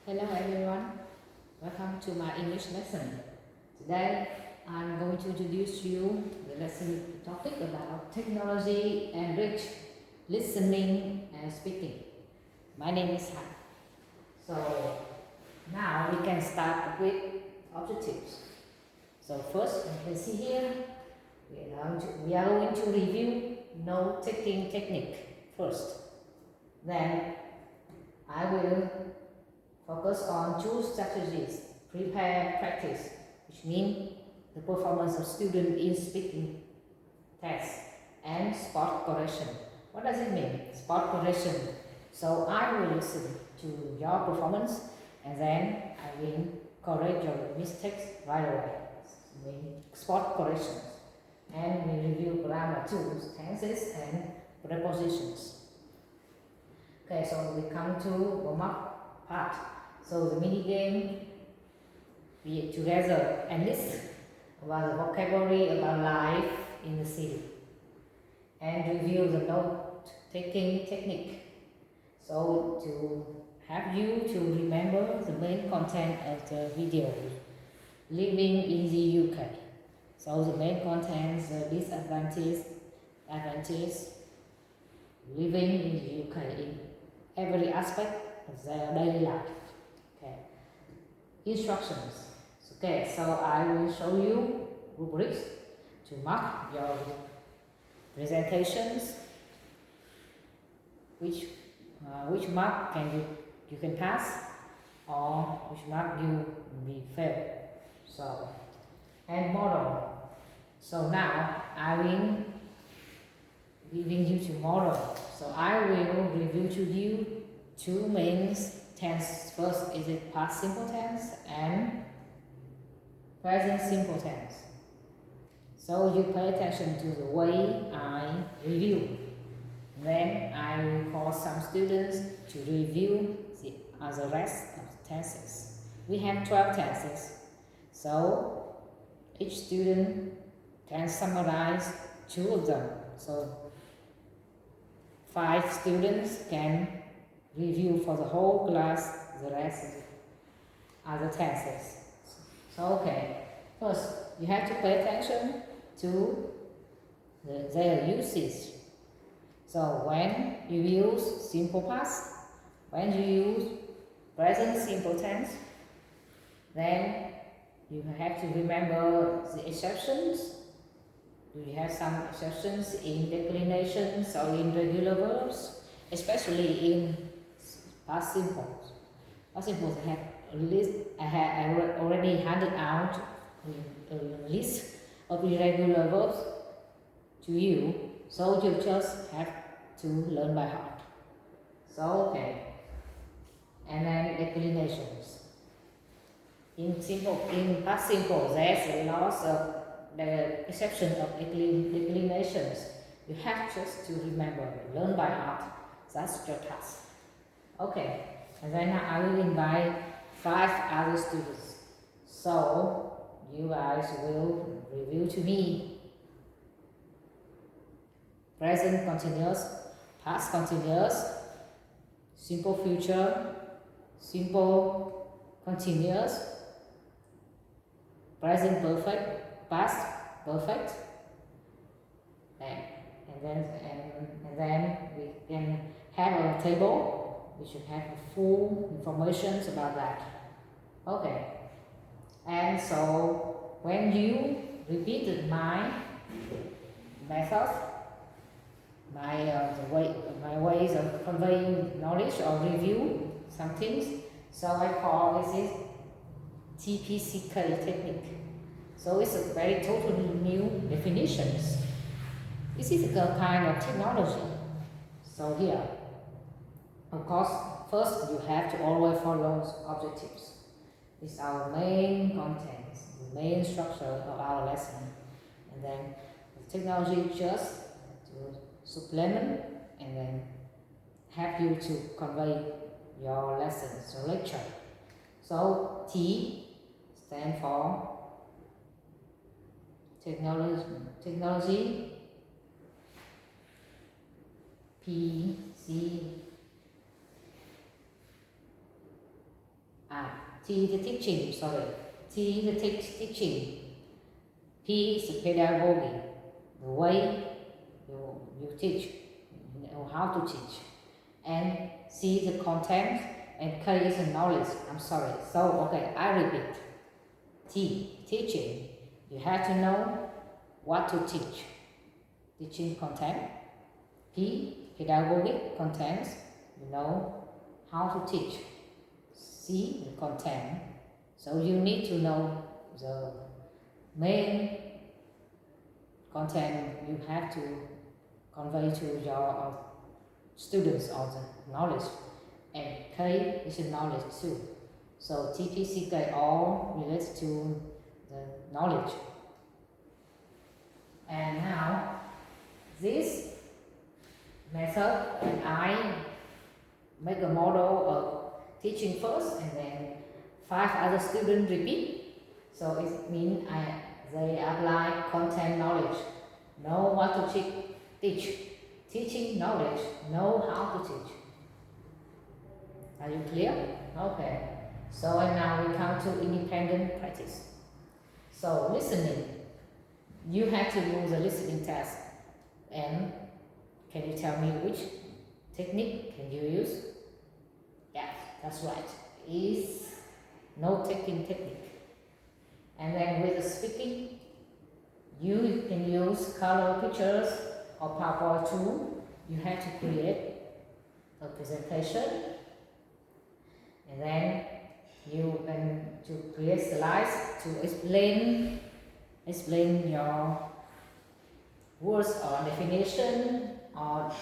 Hello everyone, welcome to my English lesson. Today I'm going to introduce you the lesson topic about technology enriched listening and speaking. My name is Han. So now we can start with objectives. So first, you can see here, we are going to review note-taking technique first. Then I will focus on two strategies: prepare, practice, which means the performance of student in speaking tests, and spot correction. What does it mean? Spot correction. So I will listen to your performance and then I will correct your mistakes right away. Spot corrections. And we review grammar tools, tenses, and prepositions. Okay, so we come to warm-up part. So the mini game, we together and listen about the vocabulary about life in the city and review the note-taking technique. So to have you to remember the main content of the video, living in the UK. So the main content, the disadvantages, advantages, living in the UK in every aspect of their daily life. Okay. Instructions. Okay, so I will show you rubrics to mark your presentations. Which mark you can pass, or which mark you will fail. So, and model. So now I will giving you to model. So I will review to you two main tense. First is it past simple tense and present simple tense. So you pay attention to the way I review. Then I will call some students to review the rest of the tenses. We have 12 tenses. So each student can summarize two of them. So 5 students can review for the whole class the rest of the other tenses. So okay, first you have to pay attention to their usage. So when you use simple past, when you use present simple tense, then you have to remember the exceptions. Do you have some exceptions in declinations or in regular verbs, especially in past simple? Past simple I have already handed out a list of irregular verbs to you, so you just have to learn by heart. So okay, and then declinations. In past simple, there's a lot of the exception of declinations. You have just to remember, learn by heart. That's your task. Okay, and then I will invite 5 other students. So you guys will review to me present continuous, past continuous, simple future, simple continuous, present perfect, past perfect, and then we can have a table which should have full information about that. Okay, and so when you repeated my method, my ways of conveying knowledge or review some things, so I call this TPCK technique. So it's a very totally new definitions. This is a kind of technology. So here, of course, first you have to always follow objectives. This is our main content, the main structure of our lesson. And then the technology just to supplement and then help you to convey your lessons, your lecture. So T stand for technology, P, C, T the teaching, sorry. T the teaching. P is the pedagogy, the way you teach, you know how to teach. And C the content, and K is the knowledge. I'm sorry. So, okay, I repeat. T, teaching. You have to know what to teach. Teaching content. P, pedagogic content. You know how to teach. C, the content. So you need to know the main content you have to convey to your students or the knowledge. And K is the knowledge too. So TPCK all relates to the knowledge. And now this method, and I make a model of teaching first, and then 5 other students repeat. So it means they apply content knowledge, know what to teach, teaching knowledge, know how to teach. Are you clear? Okay. So and now we come to independent practice. So listening, you have to do the listening test. And can you tell me which technique can you use? Yes, that's right. Is note-taking technique. And then with the speaking, you can use color pictures or PowerPoint tool. You have to create a presentation, and then you can to create slides to explain your words or definition or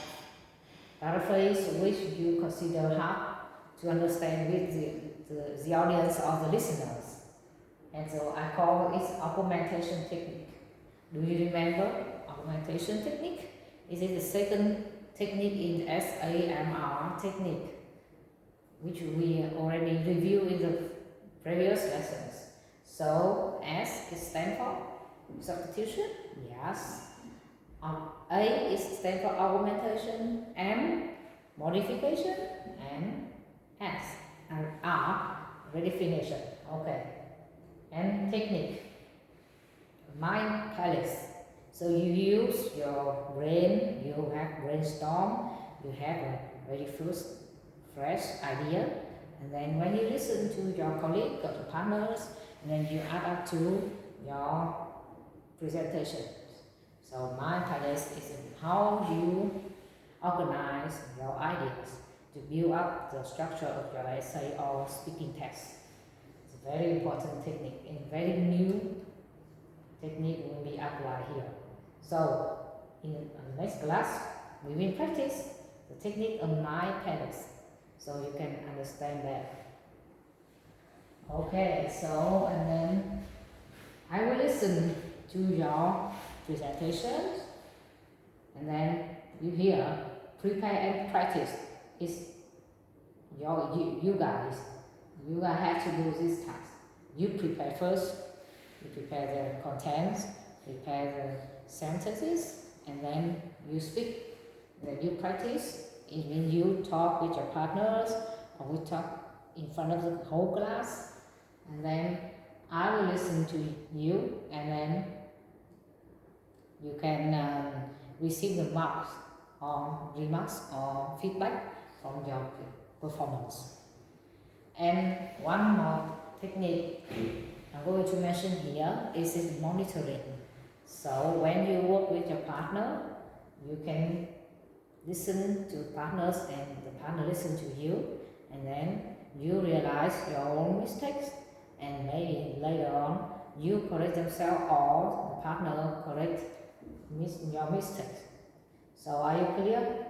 paraphrase which you consider hard to understand with the audience or the listeners. And so I call it augmentation technique. Do you remember augmentation technique? It is the second technique in SAMR technique, which we already reviewed in the previous lessons. So S is stand for substitution, yes. A is stand for augmentation, M modification, and S and R redefinition. Okay. And technique, mind palace. So you use your brain, you have brainstorm, you have a very fresh idea, and then when you listen to your colleague or the partners, and then you add up to your presentation. So mind palace is how you organize your ideas to build up the structure of your essay or speaking text. It's a very important technique and very new technique will be applied here. So in the next class, we will practice the technique of mind palace, so you can understand that. Okay, so and then I will listen to your presentations, and then you hear, prepare and practice. It's you guys. You have to do this task. You prepare first. You prepare the contents, prepare the sentences, and then you speak. Then you practice. It means you talk with your partners, or we talk in front of the whole class, and then I will listen to you, and then you can receive the marks or remarks or feedback from your performance. And one more technique I'm going to mention here is monitoring. So when you work with your partner, you can listen to partners and the partner listen to you, and then you realize your own mistakes, and maybe later on you correct themselves or the partner correct your mistakes. So are you clear?